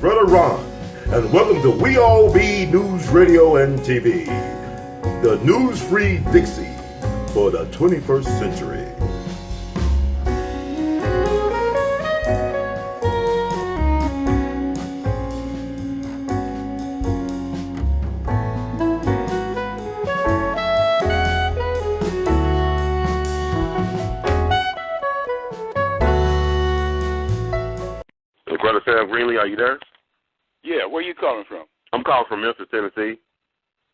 Brother Ron, and welcome to We All Be News Radio and TV, the news-free Dixie for the 21st century. Brother Sam Greenlee, are you there? Yeah, where you calling from? I'm calling from Memphis, Tennessee.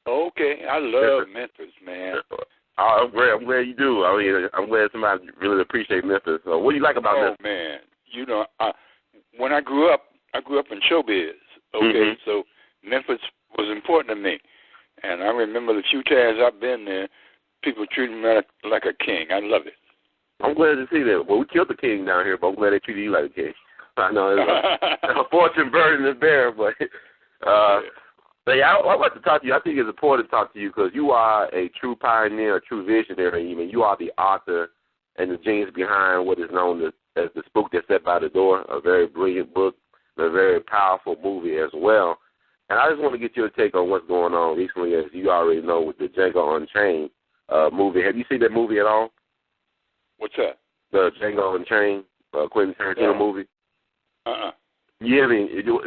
Okay, I love Memphis, man. I'm glad you do. I mean, I'm glad somebody really appreciates Memphis. So what do you like about Memphis? Oh, man. You know, when I grew up in showbiz, okay? So Memphis was important to me. And I remember the few times I've been there, people treated me like a king. I love it. I'm glad to see that. Well, we killed the king down here, but I'm glad they treated you like a king. I know it's a fortune bird in the bear, but I want to talk to you. I think it's important to talk to you because you are a true pioneer, a true visionary. Even you are the author and the genius behind what is known as The Spook That Sat by the Door, a very brilliant book, and a very powerful movie as well. And I just want to get your take on what's going on recently, as you already know, with the Django Unchained movie. Have you seen that movie at all? What's that? The Django Unchained, Quentin Tarantino movie. Yeah, I mean, do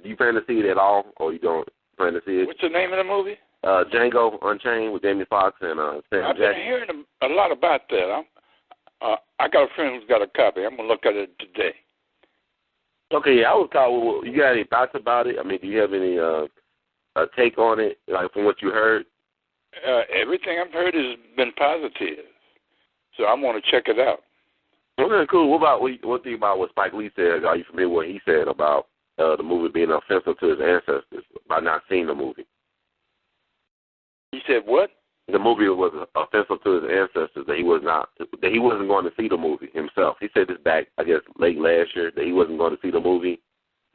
you plan to see it at all, or you don't plan to see it? What's the name of the movie? Django Unchained with Jamie Foxx and Sam I've Jackson. been hearing a lot about that. I got a friend who's got a copy. I'm going to look at it today. Okay, I was calling. You got any thoughts about it? I mean, do you have any take on it, like from what you heard? Everything I've heard has been positive, so I want to check it out. Okay, cool. What do you about what Spike Lee said? Are you familiar with what he said about the movie being offensive to his ancestors by not seeing the movie? He said what? The movie was offensive to his ancestors, that he wasn't going to see the movie himself. He said this back, I guess, late last year, that he wasn't going to see the movie.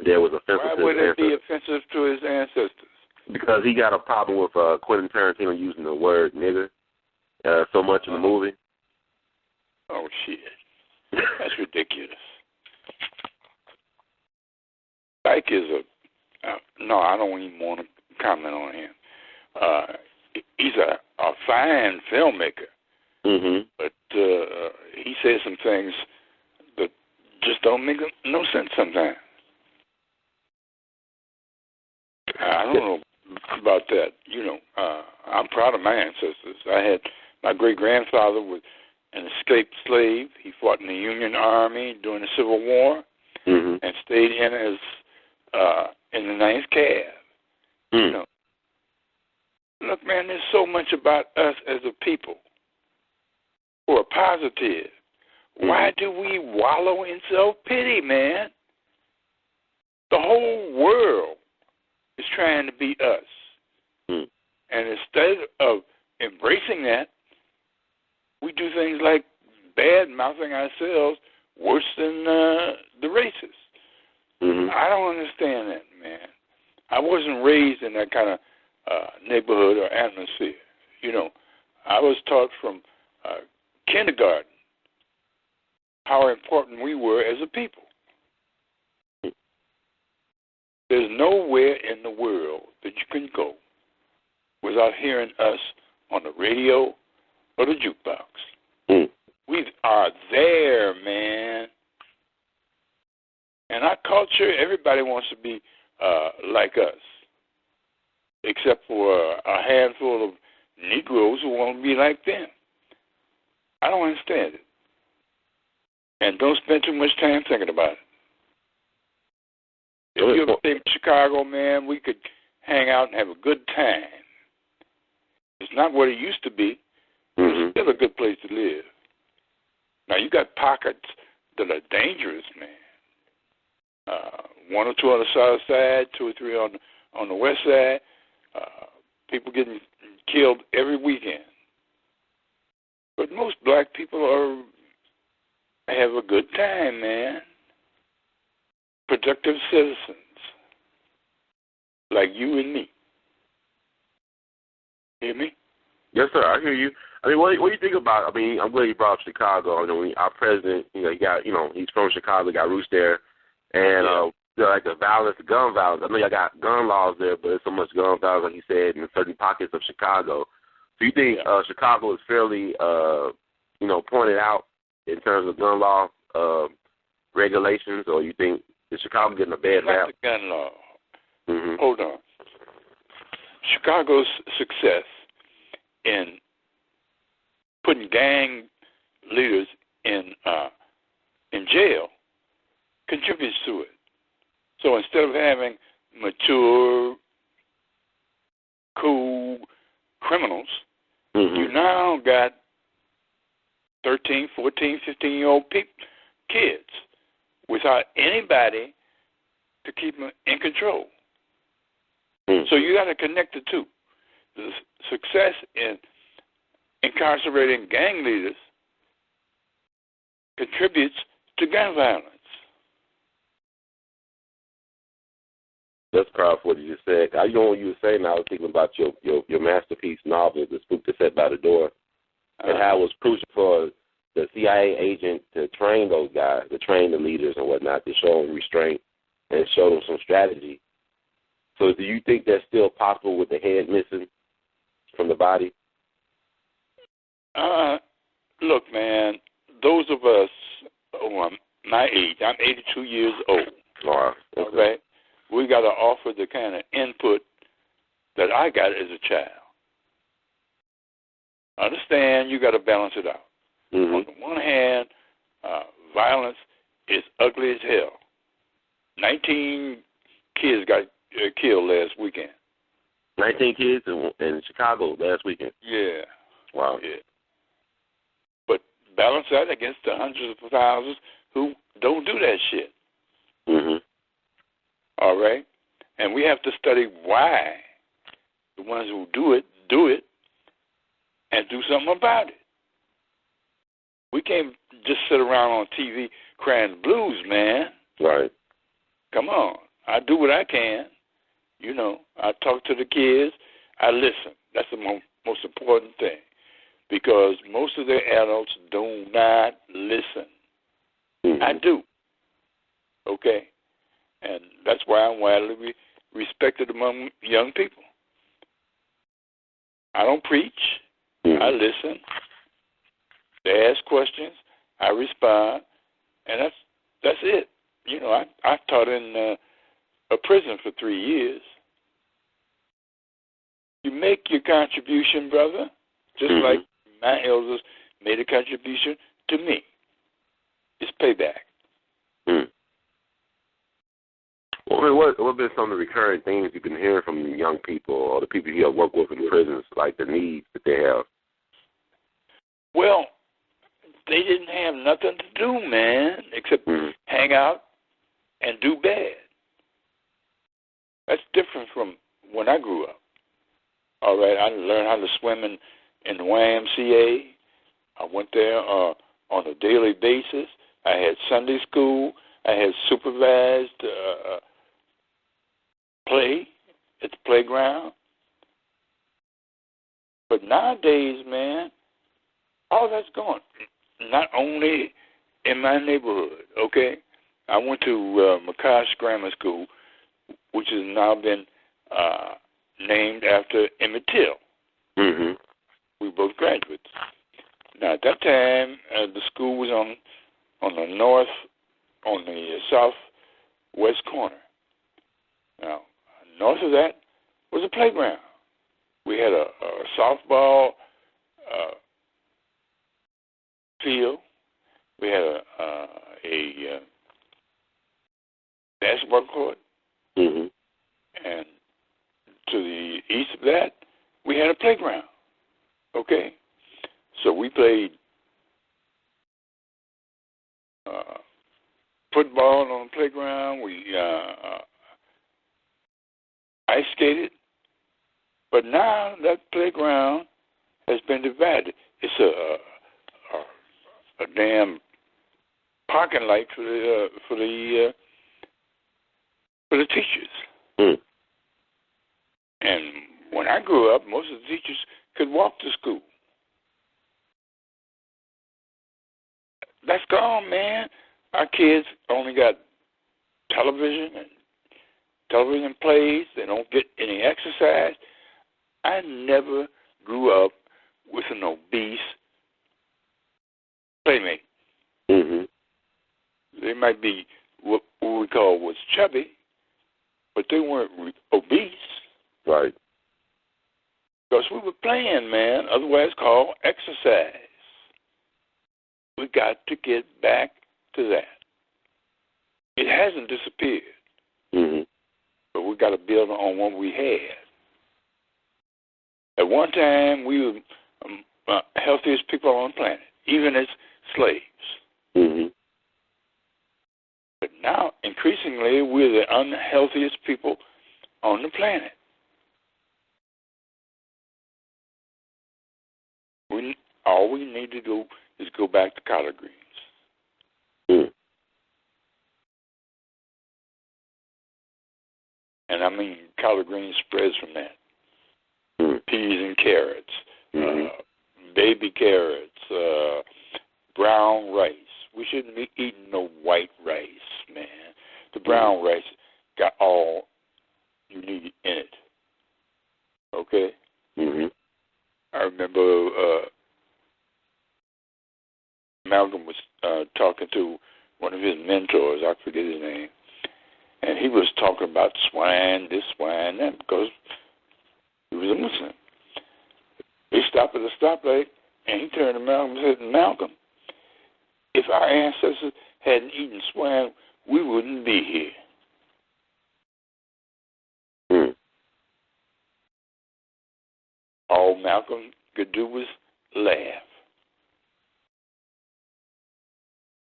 That was offensive to his ancestors. Why would it be offensive to his ancestors? Because he got a problem with Quentin Tarantino using the word nigger so much in the movie. Oh, shit. That's ridiculous. Spike is no, I don't even want to comment on him. He's a fine filmmaker, but he says some things that just don't make no sense sometimes. I don't know about that. You know, I'm proud of my ancestors. I had my great-grandfather was an escaped slave. He fought in the Union Army during the Civil War and stayed in the 9th Cav. You know, look, man, there's so much about us as a people who are positive. Why do we wallow in self-pity, man? The whole world is trying to be us. And instead of embracing that, we do things like bad-mouthing ourselves worse than the racists. I don't understand that, man. I wasn't raised in that kind of neighborhood or atmosphere. You know, I was taught from kindergarten how important we were as a people. There's nowhere in the world that you can go without hearing us on the radio or the jukebox. We are there, man. And our culture, everybody wants to be like us, except for a handful of Negroes who want to be like them. I don't understand it. And don't spend too much time thinking about it. If you ever stay in Chicago, man, we could hang out and have a good time. It's not what it used to be. It's still a good place to live. Now, you got pockets that are dangerous, man. One or two on the south side, 2 or 3 on the west side. People getting killed every weekend. But most black people have a good time, man. Productive citizens, like you and me. Hear me? Yes, sir. I hear you. I mean, what do you think about? I mean, I'm glad you brought up Chicago. You know, our president, he's from Chicago, got roots there, and like the violence, the gun violence. I know y'all got gun laws there, but there's so much gun violence, like you said, in certain pockets of Chicago. Do you think Chicago is fairly, pointed out in terms of gun law regulations, or you think is Chicago getting a bad rap? Not the gun law. Mm-hmm. Hold on. Chicago's success in putting gang leaders in jail contributes to it. So instead of having mature, cool criminals, you now got 13, 14, 15-year-old kids without anybody to keep them in control. So you got to connect the two. The success in incarcerating gang leaders contributes to gun violence. That's powerful what you just said. You know what you were saying, I was thinking about your masterpiece novel, The Spook That Sat by the Door, and how it was crucial for the CIA agent to train those guys, to train the leaders and whatnot, to show them restraint and show them some strategy. So do you think that's still possible with the head missing from the body? Look, man, those of us who are my age, I'm 82 years old. Wow. Okay. Okay? We got to offer the kind of input that I got as a child. Understand, you got to balance it out. Mm-hmm. On the one hand, violence is ugly as hell. 19 kids got killed last weekend. 19 kids in Chicago last weekend. Yeah. Wow. Yeah. But balance that against the hundreds of thousands who don't do that shit. Mm-hmm. All right? And we have to study why the ones who do it, and do something about it. We can't just sit around on TV crying blues, man. Right. Come on. I do what I can. You know, I talk to the kids. I listen. That's the most important thing, because most of the adults do not listen. Mm-hmm. I do. Okay? And that's why I'm widely respected among young people. I don't preach. Mm-hmm. I listen. They ask questions. I respond. And that's it. You know, I taught in a prison for 3 years. You make your contribution, brother, just like my elders made a contribution to me. It's payback. Well, what have been some of the recurring things you've been hearing from young people or the people you have worked with in prisons, like the needs that they have? Well, they didn't have nothing to do, man, except hang out and do bad. That's different from when I grew up. All right, I learned how to swim in the YMCA. I went there on a daily basis. I had Sunday school. I had supervised play at the playground. But nowadays, man, all that's gone. Not only in my neighborhood, okay? I went to McCosh Grammar School, which has now been named after Emmett Till. Mm-hmm. We both graduates. Now, at that time, the school was on the southwest corner. Now, north of that was a playground. We had a softball field. We had a basketball court. Mm-hmm. And to the east of that, we had a playground. Okay? So we played football on the playground. We ice skated. But now that playground has been divided. It's a damn parking lot for the teachers. Mm. And when I grew up, most of the teachers could walk to school. That's gone, man. Our kids only got television and television plays. They don't get any exercise. I never grew up with an obese playmate. Mhm. They might be what we call was chubby, but they weren't obese. Right. Because we were playing, man, otherwise called exercise. We got to get back to that. It hasn't disappeared, Mhm. but we got to build on what we had. At one time, we were healthiest people on the planet, even as slaves. Mhm. But now, increasingly, we're the unhealthiest people on the planet. All we need to do is go back to collard greens. Mm. And I mean collard greens spreads from that. Mm. Peas and carrots, Mhm. baby carrots, brown rice. We shouldn't be eating no white rice, man. The brown rice got all you need in it. Okay? Mhm. I remember Malcolm was talking to one of his mentors, I forget his name, and he was talking about swine, this, swine, that, because he was a Muslim. He stopped at a stoplight, and he turned to Malcolm and said, Malcolm, if our ancestors hadn't eaten swine, we wouldn't be here. Mm. All Malcolm could do was laugh.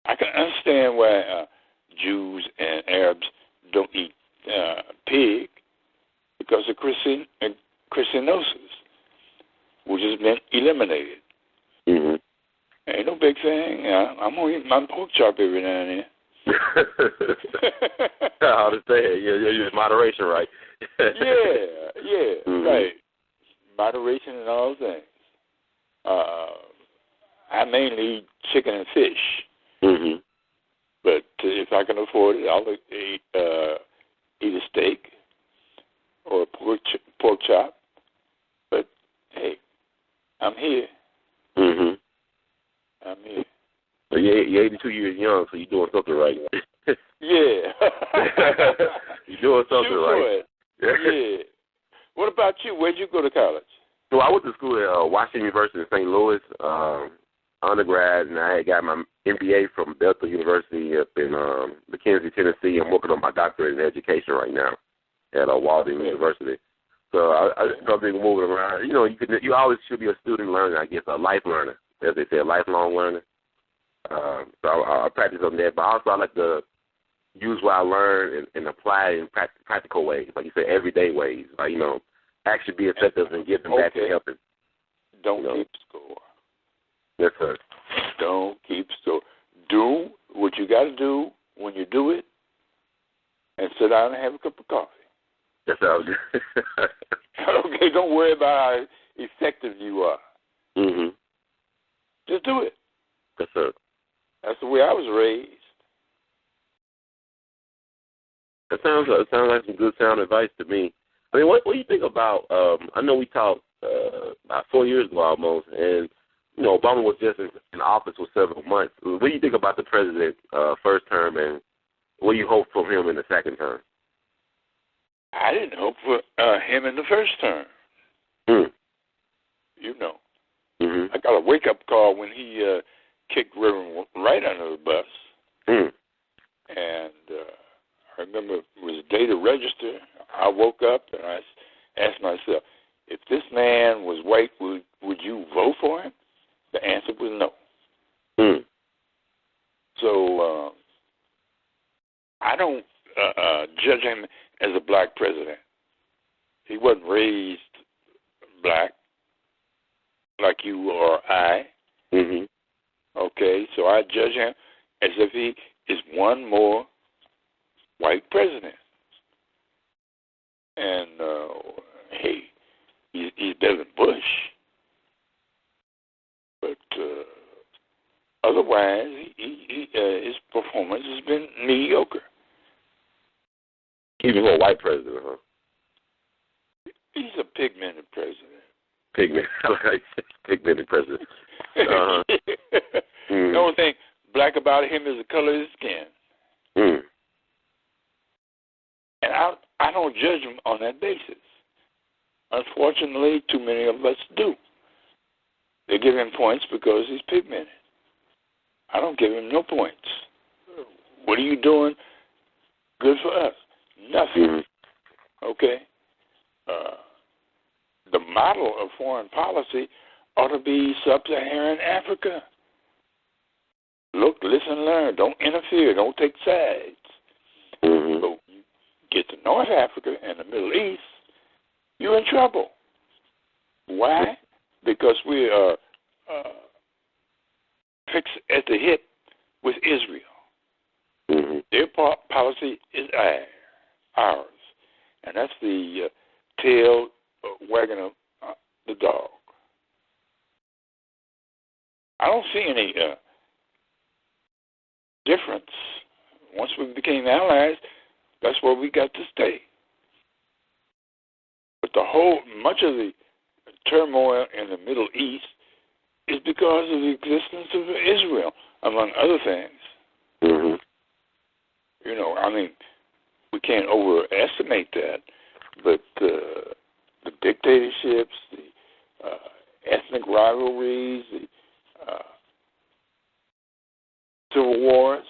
I can understand why Jews and Arabs don't eat pig, because of Christianosis, which has been eliminated. Mhm. Ain't no big thing. I'm going to eat my pork chop every now and then. I understand. Yeah, moderation, right? yeah, Mhm. right. Moderation and all things. I mainly eat chicken and fish. Mhm. But if I can afford it, I'll eat a steak or a pork chop. But, hey, I'm here. Mhm. I'm here. So you're 82 years young, so you're doing something right. Yeah. You're doing something right. Yeah. What about you? Where'd you go to college? So I went to school at Washington University in St. Louis, undergrad, and I had got my MBA from Bethel University up in McKinsey, Tennessee. I'm working on my doctorate in education right now at Walden University. So I just been moving around. You know, you always should be a student learner, I guess, a life learner, as they say, a lifelong learner. So I practice on that, but also I like to use what I learn and apply it in practical ways, like you said, everyday ways. Like, you know, actually be effective and give them back to helping. Don't keep score. Yes, sir. Don't keep score. Do what you got to do when you do it, and sit down and have a cup of coffee. That sounds good. Okay, don't worry about how effective you are. Mhm. Just do it. Yes, sir. That's the way I was raised. That sounds like some good sound advice to me. I mean, what do you think about? I know we talked about 4 years ago almost, and you know, Obama was just in office for several months. What do you think about the president's first term, and what do you hope from him in the second term? I didn't hope for him in the first term. Mm. You know. Mm-hmm. I got a wake-up call when he kicked Reverend Wright under the bus. Mm. And I remember it was a day to register. I woke up and I asked myself, if this man was white, would you vote for him? The answer was no. Mm. So I don't judge him as a black president. He wasn't raised black like you or I. Mm-hmm. Okay, so I judge him as if he is one more white president. And, hey, he's better than Bush. But otherwise, his performance has been mediocre. Even for a white president, huh? He's a pigmented president. Pigmented president. The only thing black about him is the color of his skin. And I don't judge him on that basis. Unfortunately, too many of us do. They give him points because he's pigmented. I don't give him no points. What are you doing good for us? Nothing. Okay? The model of foreign policy ought to be sub-Saharan Africa. Look, listen, learn. Don't interfere. Don't take sides. So you get to North Africa and the Middle East, you're in trouble. Why? Because we are fixed at the hip with Israel. Their policy is ours. And that's the tail wagging of the dog. I don't see any difference. Once we became allies, that's where we got to stay. But much of the turmoil in the Middle East is because of the existence of Israel, among other things. You know, I mean, we can't overestimate that, but the dictatorships, the ethnic rivalries, the civil wars,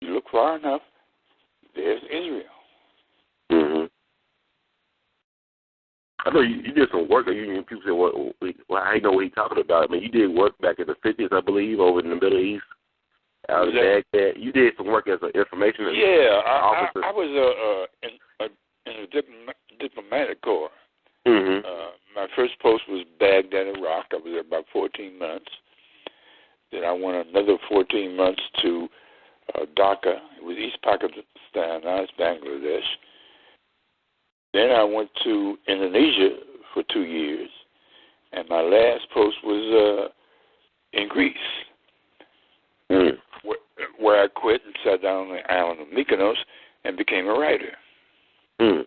you look far enough, there's Israel. I know you did some work. People say, well, I know what he's talking about. I mean, you did work back in the 50s, I believe, over in the Middle East. Out of Baghdad. You did some work as an information officer. I was in the diplomatic corps. My first post was Baghdad, Iraq. I was there about 14 months. Then I went another 14 months to Dhaka. It was East Pakistan. Now it's Bangladesh. Then I went to Indonesia for 2 years. And my last post was in Greece. Where I quit and sat down on the island of Mykonos and became a writer. And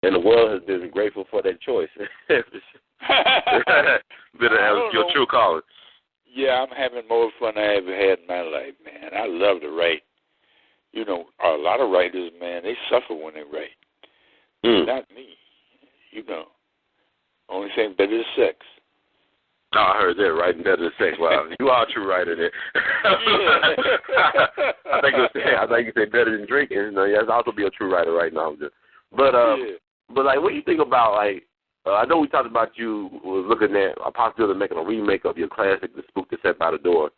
the world has been grateful for that choice. Been your true calling. Yeah, I'm having more fun I ever had in my life, man. I love to write. You know, a lot of writers, man, they suffer when they write. Not me. You know, only thing better is sex. Oh, I heard that, writing better than sex. Wow, you are a true writer there. I think you say better than drinking. You know, that's also be a true writer right now. But like, what do you think about, like, I know we talked about you was looking at a possibility of making a remake of your classic, The Spook That Sat by the Door.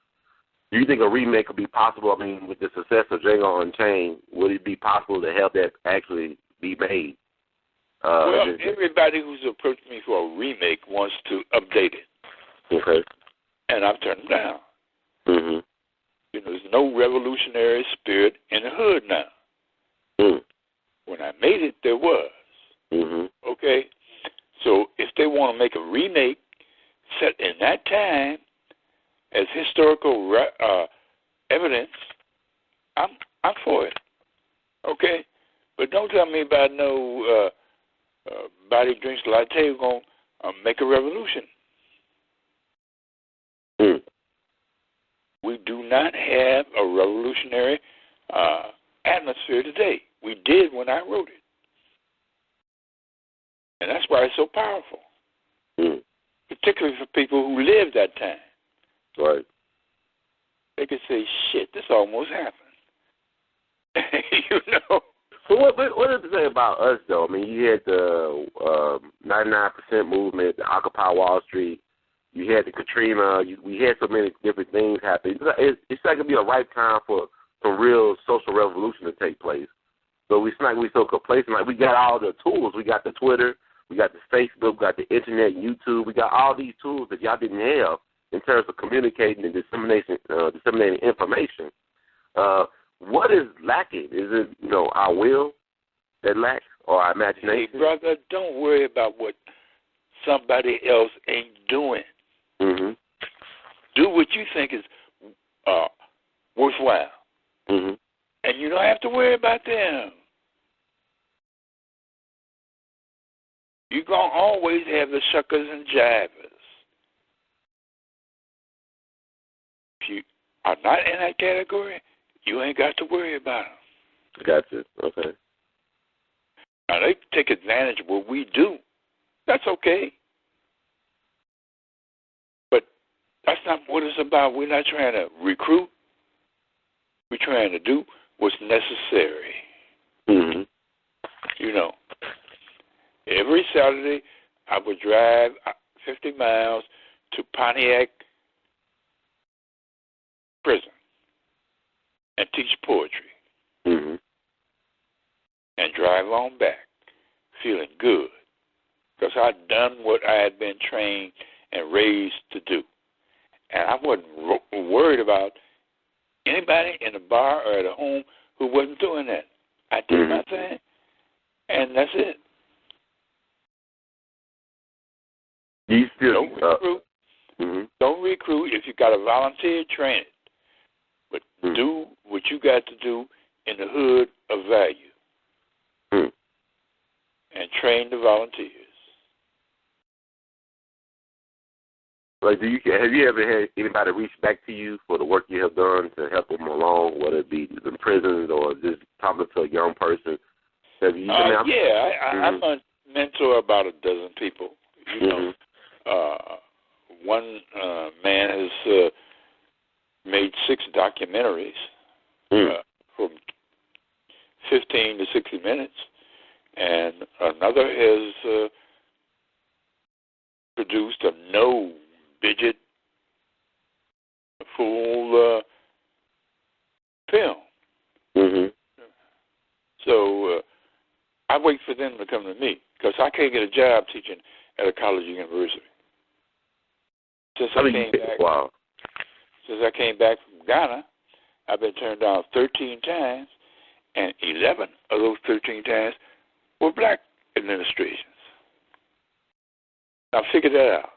Do you think a remake could be possible? I mean, with the success of Django Unchained, would it be possible to have that actually be made? Well, everybody who's approached me for a remake wants to update it. Okay. And I've turned them down. You know, there's no revolutionary spirit in the hood now. When I made it, there was. Okay? So if they want to make a remake set in that time as historical evidence, I'm for it. Okay? But don't tell me about no body drinks latte who's going to make a revolution. We do not have a revolutionary atmosphere today. We did when I wrote it. And that's why it's so powerful. Particularly for people who lived that time. Right. They could say, shit, this almost happened. You know? So what does it say about us, though? I mean, you had the 99% movement, the Occupy Wall Street. You had the Katrina. We had so many different things happen. It's like it'd be a right time for some real social revolution to take place. So it's not like we so complacent. Like, we got all the tools. We got the Twitter. We got the Facebook. We got the Internet, YouTube. We got all these tools that y'all didn't have in terms of communicating and disseminating information. What is lacking? Is it, our will that lacks or our imagination? Hey, brother, don't worry about what somebody else ain't doing. Do what you think is worthwhile. And you don't have to worry about them. You're going to always have the shuckers and jivers. If you are not in that category, you ain't got to worry about them. Gotcha. Okay. Now, they take advantage of what we do. That's okay. But that's not what it's about. We're not trying to recruit. We're trying to do what's necessary. Mm-hmm. You know, every Saturday I would drive 50 miles to Pontiac Prison and teach poetry. Mm-hmm. And drive on back feeling good because I'd done what I had been trained and raised to do. And I wasn't worried about anybody in the bar or at home who wasn't doing that. I did my thing, and that's it. You still don't recruit. Don't recruit. If you got a volunteer, train it. But do what you got to do in the hood of value. And train the volunteers. Like, have you ever had anybody reach back to you for the work you have done to help them along, whether it be in prisons or just talking to a young person? Have you? I'm a mentor about a dozen people. You know, one man has made 6 documentaries from 15 to 60 minutes. And another has produced a no-budget full film. So I wait for them to come to me because I can't get a job teaching at a college or university. Since I came back from Ghana, I've been turned down 13 times, and 11 of those 13 times were black administrations. Now figure that out.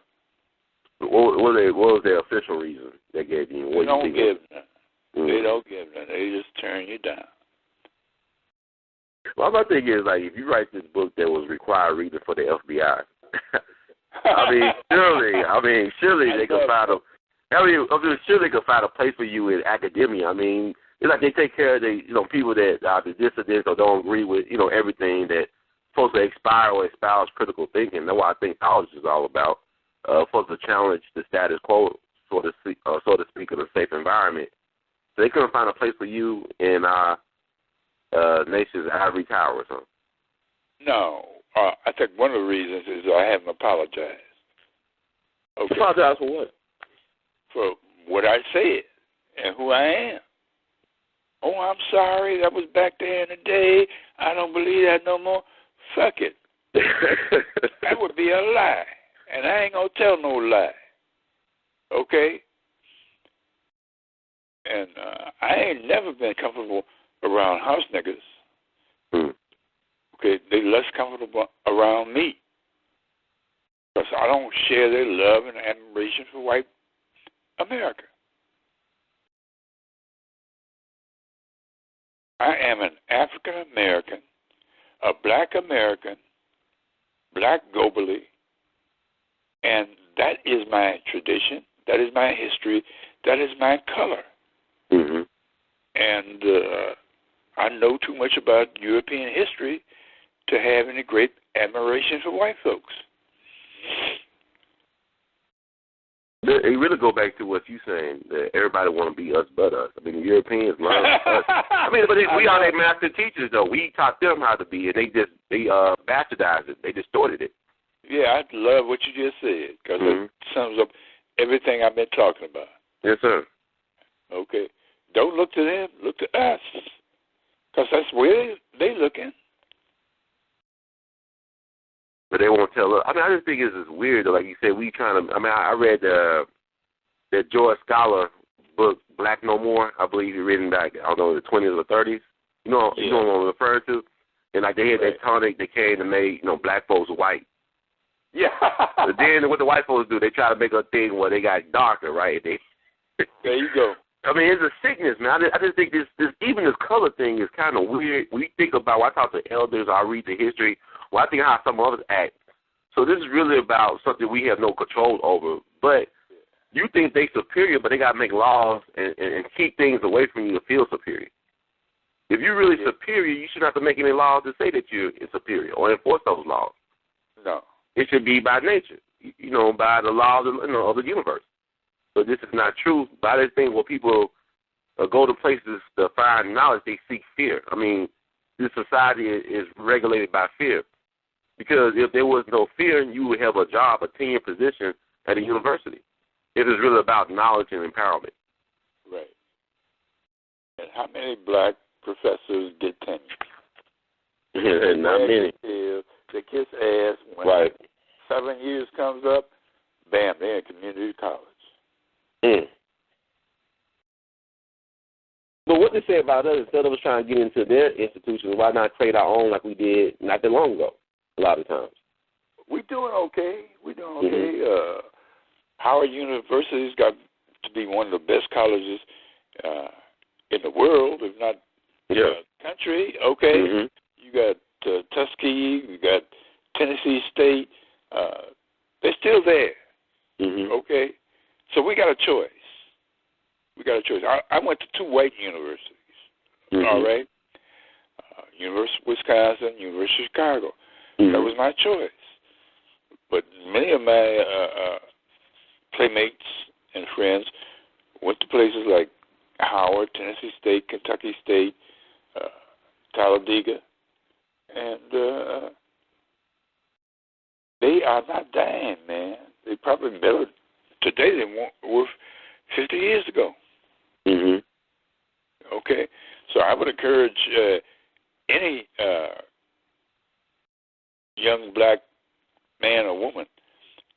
What was their official reason they gave you? They don't give none. They don't give none. They just turn you down. Well, my thing is, like, if you write this book that was required reading for the FBI, surely they could find surely they could find a place for you in academia. I mean, it's like they take care of the people that are the dissidents or don't agree with everything that's supposed to expire or espouse critical thinking. That's what I think college is all about. Supposed to challenge the status quo, so to speak, in a safe environment. So they couldn't find a place for you in our nation's ivory tower or something. No, I think one of the reasons is I haven't apologized. Okay. Apologize for what? For what I said and who I am. Oh, I'm sorry. That was back there in the day. I don't believe that no more. Fuck it. That would be a lie. And I ain't going to tell no lie. Okay? And I ain't never been comfortable around house niggas. Okay? They less comfortable around me. Because I don't share their love and admiration for white America. I am an African American, a black American, black globally, and that is my tradition, that is my history, that is my color. And I know too much about European history to have any great admiration for white folks. It really go back to what you're saying, that everybody want to be us but us. I mean, the Europeans learn us. I mean, but we are their master teachers, though. We taught them how to be, and they bastardized it. They distorted it. Yeah, I love what you just said, because it sums up everything I've been talking about. Yes, sir. Okay. Don't look to them. Look to us, because that's where they looking. But they won't tell us. I mean, I just think it's weird, though. Like you said, we kind of, I read that George Scholar book, Black No More. I believe he written back, I don't know, the 20s or 30s. You know what I'm referring to? And like they had that tonic that came to make, black folks white. Yeah. But then what the white folks do, they try to make a thing where they got darker, right? There you go. I mean, it's a sickness, man. I just think this even this color thing is kind of weird. When you think about, when I talk to elders, I read the history, I think how some others act. So this is really about something we have no control over. But you think they superior, but they got to make laws and keep things away from you to feel superior. If you're really superior, you shouldn't have to make any laws to say that you're superior or enforce those laws. No. It should be by nature, by the laws of the universe. So this is not true. But I just think when people go to places to find knowledge, they seek fear. I mean, this society is regulated by fear. Because if there was no fear, you would have a job, a tenure position at a university. It is really about knowledge and empowerment. Right. And how many black professors get tenure? Not many. They kiss ass when 7 years comes up, bam, they're in community college. But what they say about us, instead of us trying to get into their institutions, why not create our own like we did not that long ago, a lot of times? We're doing okay. Howard University's got to be one of the best colleges in the world, if not the country. Okay. You got Tuskegee, you got Tennessee State. They're still there. Okay. So we got a choice. I went to 2 white universities. All right. University of Wisconsin, University of Chicago. That was my choice. But many of my playmates and friends went to places like Howard, Tennessee State, Kentucky State, Talladega, and they are not dying, man. They probably better today than were 50 years ago. Okay, so I would encourage any young black man or woman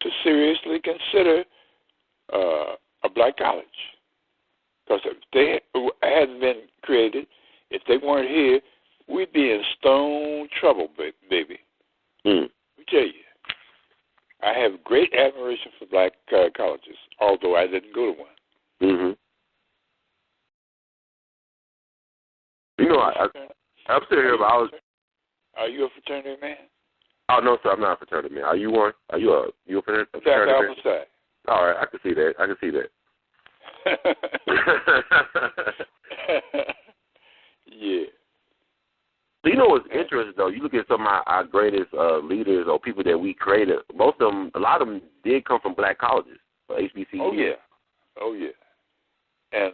to seriously consider a black college. Because if they hadn't been created, if they weren't here, we'd be in stone trouble, baby. Let me tell you, I have great admiration for black colleges, although I didn't go to one. I'm still here, but I was... Are you a fraternity man? Oh, no, sir, I'm not a fraternity man. Are you one? Are you a fraternity man? All right, I can see that. Yeah. So what's interesting, though? You look at some of our greatest leaders or people that we created, most of them, a lot of them did come from black colleges, or HBCUs. Oh, yeah. And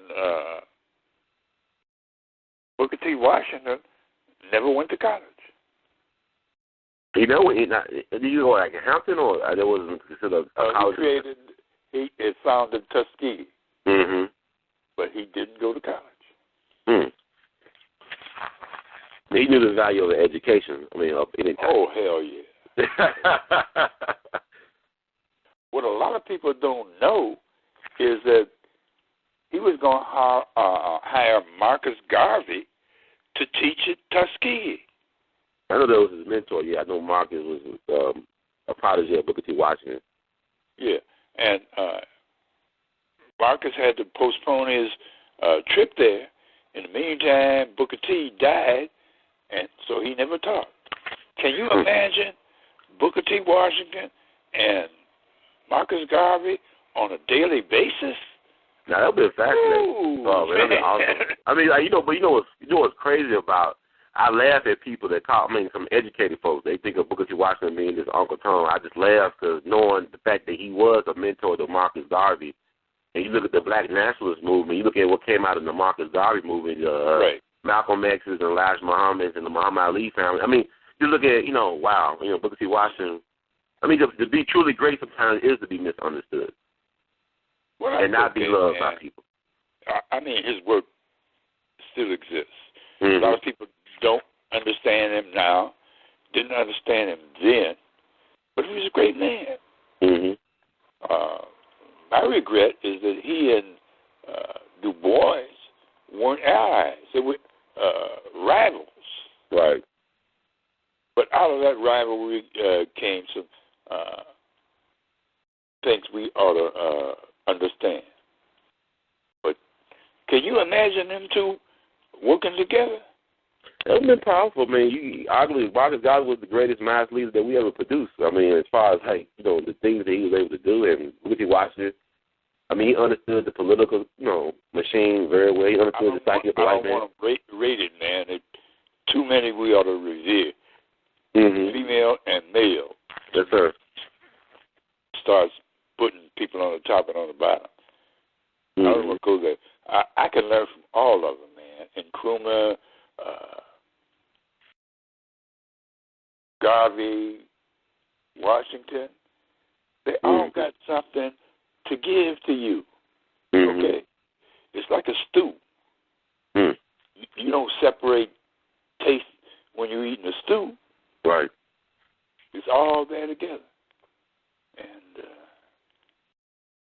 Booker T. Washington never went to college. Did you go like Hampton, or there wasn't considered a college? He founded Tuskegee, but he didn't go to college. He knew the value of education. I mean, of any type. Oh, hell yeah. What a lot of people don't know is that he was going to hire Marcus Garvey to teach at Tuskegee. I know that was his mentor. Yeah, I know Marcus was a protege of Booker T. Washington. Yeah, and Marcus had to postpone his trip there. In the meantime, Booker T. died, and so he never taught. Can you imagine Booker T. Washington and Marcus Garvey on a daily basis? Now that would be fascinating. Ooh, oh, man, that'd be awesome. I mean, what's crazy about? I laugh at people that some educated folks. They think of Booker T. Washington being this Uncle Tom. I just laugh because knowing the fact that he was a mentor to Marcus Garvey, and you look at the Black Nationalist movement, you look at what came out of the Marcus Garvey movement, Malcolm X's and Elijah Muhammad's and the Muhammad Ali family. I mean, you look at, wow, Booker T. Washington. I mean, to be truly great sometimes is to be misunderstood and not be loved by people. I mean, his work still exists. A lot of people don't understand him now, didn't understand him then, but he was a great man. My regret is that he and Du Bois weren't allies. They were rivals. Right. But out of that rivalry came some things we ought to understand. But Can you imagine them two working together? It would have been powerful, man. Obviously, Marcus Garvey was the greatest mass leader that we ever produced. I mean, as far as, hey, you know, the things that he was able to do, and Wiki Washington, I mean, he understood the political, you know, machine very well. He understood the psyche of the white man. I don't want to rate it, man. Too many we ought to revere. Mm-hmm. Female and male. Yes, sir. Starts putting people on the top and on the bottom. Mm-hmm. I don't want to go there. I can learn from all of them, man. Nkrumah, Garvey, Washington. They all got something to give to you. Mm-hmm. Okay? It's like a stew. Mm. You don't separate taste when you're eating a stew. Right. It's all there together. And,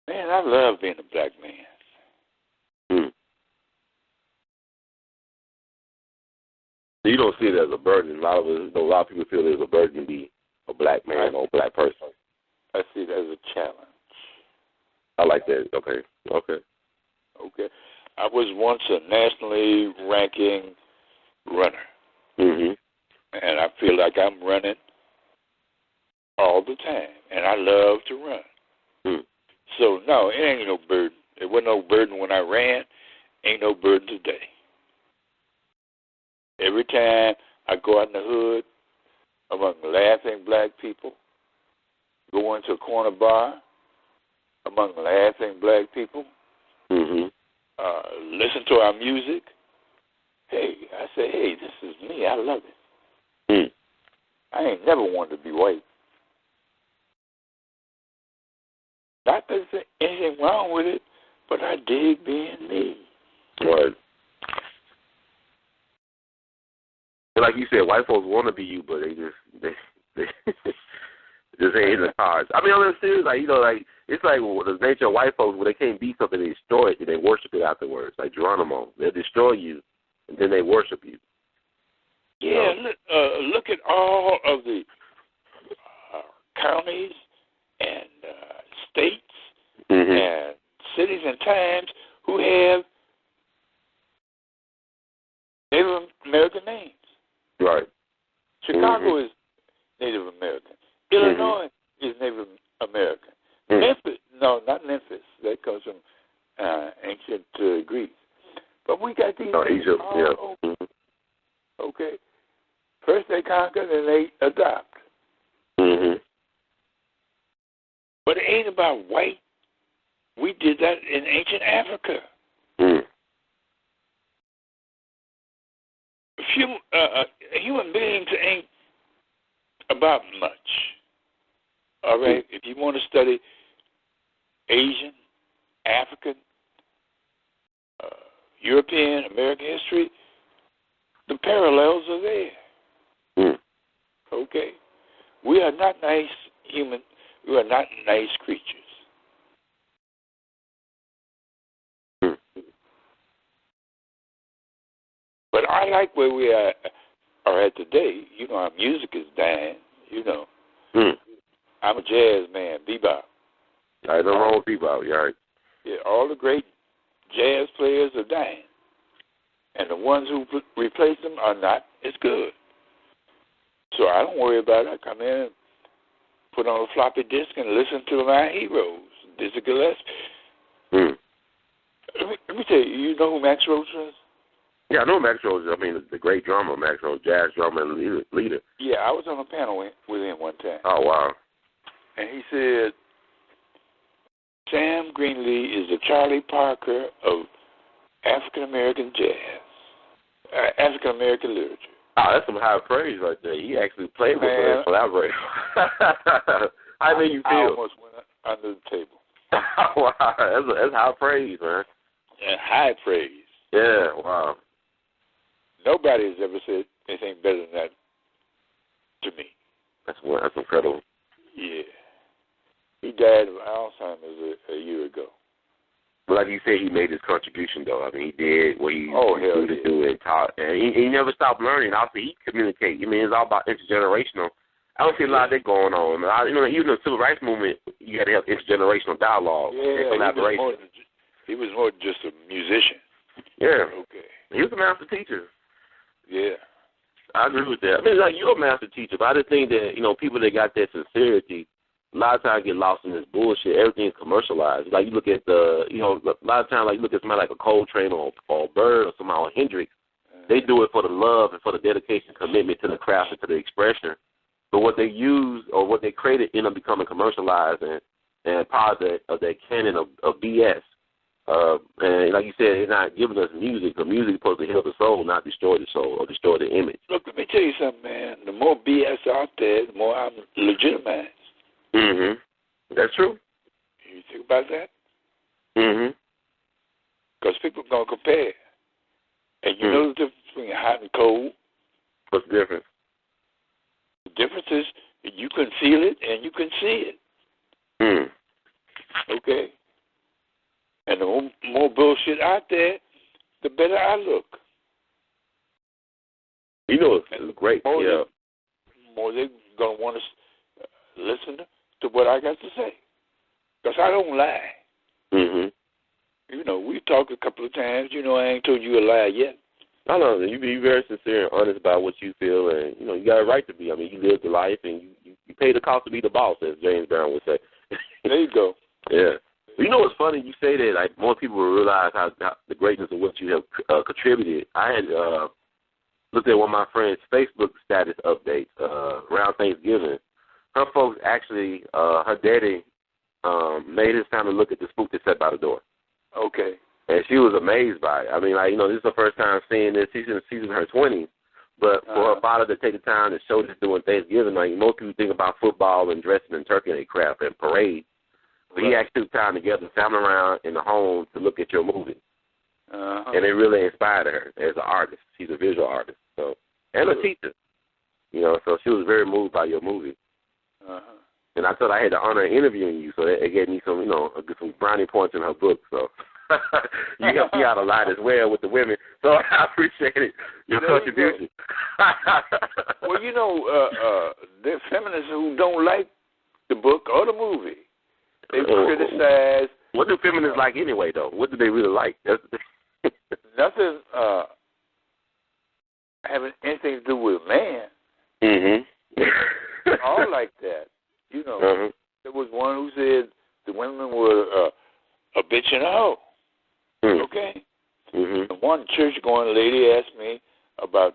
man, I love being a black man. Mm. You don't see it as a burden. A lot of people feel there's a burden to be a black man or a black person. I see it as a challenge. I like that. Okay. I was once a nationally ranking runner. Mm-hmm. And I feel like I'm running all the time. And I love to run. Mm. So, no, it ain't no burden. It wasn't no burden when I ran. Ain't no burden today. Every time I go out in the hood among laughing black people, go into a corner bar among laughing black people, listen to our music, hey, I say, hey, this is me. I love it. Mm. I ain't never wanted to be white. Not that there's anything wrong with it, but I dig being me. Right. Like you said, white folks want to be you, but they just ain't in the cards. I mean, I'm serious. Like, you know, like it's like the nature of white folks when they can't be something, they destroy it and they worship it afterwards. Like Geronimo, they'll destroy you and then they worship you. Yeah, look at all of the counties and states and cities and towns who have Native American names. Right. Chicago is Native American. Illinois is Native American. Memphis, no, not Memphis. That comes from ancient Greece. But we got these Egypt, all over. Okay. First they conquer, then they adopt. But it ain't about white. We did that in ancient Africa. Human beings ain't about much. All right? If you want to study Asian, African, European, American history, the parallels are there. Okay? We are not nice humans. We are not nice creatures. But I like where we are at today. You know, our music is dying. You know. I'm a jazz man, bebop. I don't know bebop, right? Yeah, all the great jazz players are dying. And the ones who replace them are not as good. So I don't worry about it. I come in and put on a floppy disk and listen to my heroes. Dizzy Gillespie. Let me tell you, you know who Max Roach is? Yeah, I know Max Roach. I mean, the great drummer, Max Roach, jazz drummer and leader. Yeah, I was on a panel with him one time. Oh, wow. And he said, Sam Greenlee is the Charlie Parker of African-American jazz, African-American literature. Oh, that's some high praise right there. He actually played with her, collaborated. How do you feel? I almost went under the table. Wow, that's high praise, man. And high praise. Yeah, wow. Nobody has ever said anything better than that to me. That's incredible. Yeah. He died of Alzheimer's a year ago. But like you said, he made his contribution, though. I mean, he did what he needed to do and taught. And he never stopped learning. Also, he communicated. I mean, it's all about intergenerational. I don't see a lot of that going on. Even the civil rights movement, you got to have intergenerational dialogue and collaboration. He was more than just a musician. Yeah. Okay. He was a master teacher. Yeah. I agree with that. I mean, like, you're a master teacher, but I just think that, people that got that sincerity, a lot of times get lost in this bullshit. Everything's commercialized. Like, you look at a lot of times, like, you look at somebody like a Coltrane or Bird or somebody or Hendrix, they do it for the love and for the dedication, commitment to the craft and to the expression. But what they use or what they created end up becoming commercialized and part of that canon of BS. And like you said, they're not giving us music. The music is supposed to heal the soul, not destroy the soul or destroy the image. Look, let me tell you something, man. The more BS out there, the more I'm legitimized. Mm-hmm. That's true. You think about that? Mm-hmm. Because people are going to compare. And you know the difference between hot and cold? What's the difference? The difference is you can feel it and you can see it. Mm. Okay? And the more bullshit out there, the better I look. It's great. More yeah. More they're going to want to listen to what I got to say. Because I don't lie. Mm-hmm. We've talked a couple of times. I ain't told you a lie yet. I know. You be very sincere and honest about what you feel, and, you got a right to be. I mean, you live the life, and you pay the cost to be the boss, as James Brown would say. There you go. Yeah. You know what's funny? You say that, like, more people will realize how the greatness of what you have contributed. I had looked at one of my friend's Facebook status updates around Thanksgiving. Her folks actually, her daddy made his family look at the spook that sat by the door. Okay. And she was amazed by it. I mean, like, this is her first time seeing this. She's in her 20s. But for her father to take the time to show this during Thanksgiving, like, most people think about football and dressing and turkey and crap and parade. But he actually took time together, family around in the home to look at your movie. And it really inspired her as an artist. She's a visual artist. So, and a teacher. So she was very moved by your movie. And I thought I had the honor of interviewing you, so it gave me some, some brownie points in her book. So you helped me out a lot as well with the women. So I appreciate it, your contribution. Well, there are feminists who don't like the book or the movie. They criticize. What do feminists like anyway, though? What do they really like? Nothing having anything to do with man. Mm-hmm. All like that. There was one who said the women were a bitch and a hoe. Okay? Mm-hmm. And one church-going lady asked me about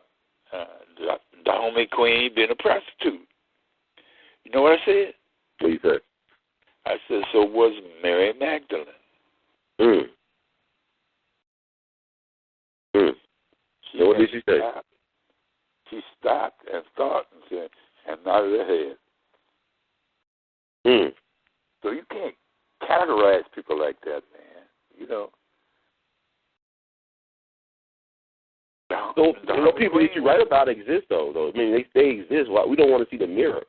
the homie queen being a prostitute. You know what I said? What you said? I said, so was Mary Magdalene. So what did she say? She stopped and thought and said, and nodded her head. So you can't categorize people like that, man. So, people that you write about exist, though. I mean, they exist. We don't want to see the mirror.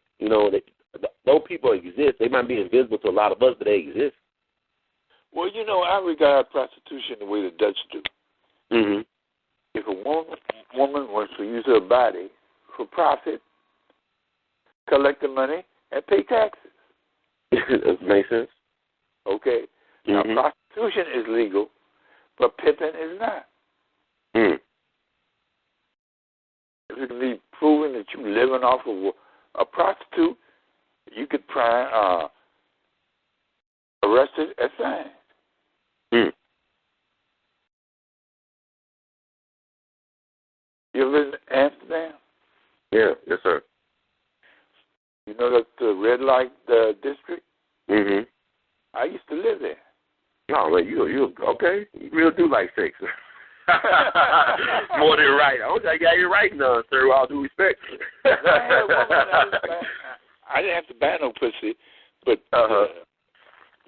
Those people exist. They might be invisible to a lot of us, but they exist. Well, I regard prostitution the way the Dutch do. Mm-hmm. If a woman wants to use her body for profit, collect the money, and pay taxes. That makes sense. Okay. Now, prostitution is legal, but pimping is not. If it can be proven that you're living off of a prostitute, you could arrested and fined. You ever been to Amsterdam? Yeah, yes, sir. You know that the red light district? Mm-hmm. I used to live there. No, man, you okay. You really do like sex. More than right. I got you right now, sir, with all due respect. I didn't have to buy no pussy, but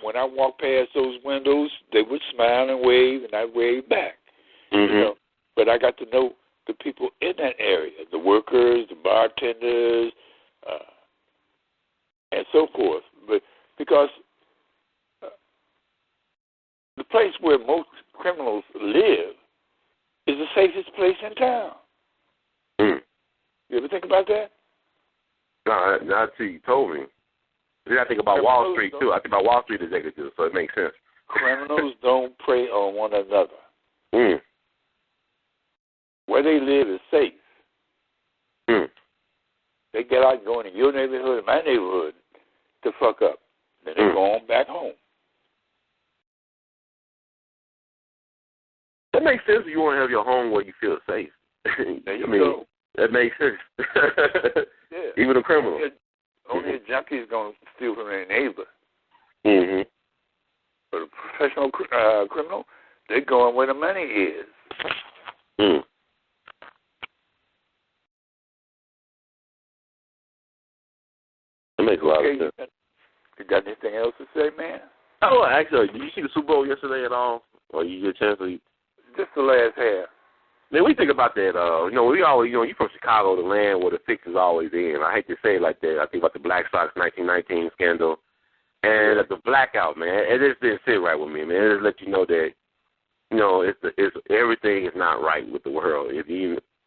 when I walked past those windows, they would smile and wave, and I'd wave back. But I got to know the people in that area, the workers, the bartenders, and so forth. But because the place where most criminals live is the safest place in town. You ever think about that? No, not till you told me. Then I think about Wall Street, too. I think about Wall Street executives, so it makes sense. Criminals don't prey on one another. where they live is safe. Mm. They get out and go into your neighborhood and my neighborhood to fuck up. Then they go on back home. That makes sense if you want to have your home where you feel safe. There you go. That makes sense. Yeah. Even a criminal. Only a junkie is going to steal from their neighbor. Mm-hmm. But a professional criminal, they're going where the money is. Mm. That makes a lot of sense. You got anything else to say, man? Oh, actually, did you see the Super Bowl yesterday at all? Or you get a chance to? Just the last half. Man, we think about that. We always, you from Chicago, the land where the fix is always in. I hate to say it like that. I think about the Black Sox 1919 scandal and the blackout, man. It just didn't sit right with me, man. It just let you know that, it's everything is not right with the world. It's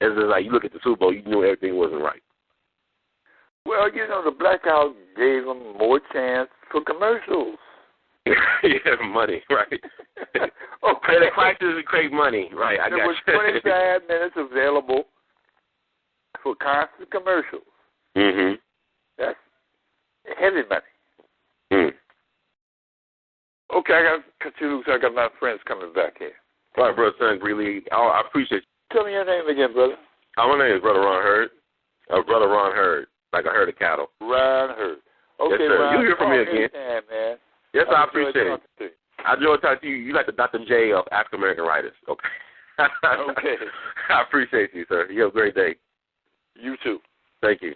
just like you look at the Super Bowl, you knew everything wasn't right. Well, the blackout gave them more chance for commercials. Yeah, money, right. Okay. The crisis create money, right. I got there was 25 minutes available for constant commercials. Mm-hmm. That's heavy money. Mm. Okay, I got to cut you loose. I got my friends coming back here. All right, brother, son, Greenlee. I appreciate you. Tell me your name again, brother. My name is Brother Ron Hurd. Brother Ron Hurd, like a herd of cattle. Ron Hurd. Okay, yes, sir. Ron, You hear from me again. Anytime, man. Yes, I appreciate it. I enjoy talking to you. You like the Dr. J of African American writers. Okay. Okay. I appreciate you, sir. You have a great day. You too. Thank you.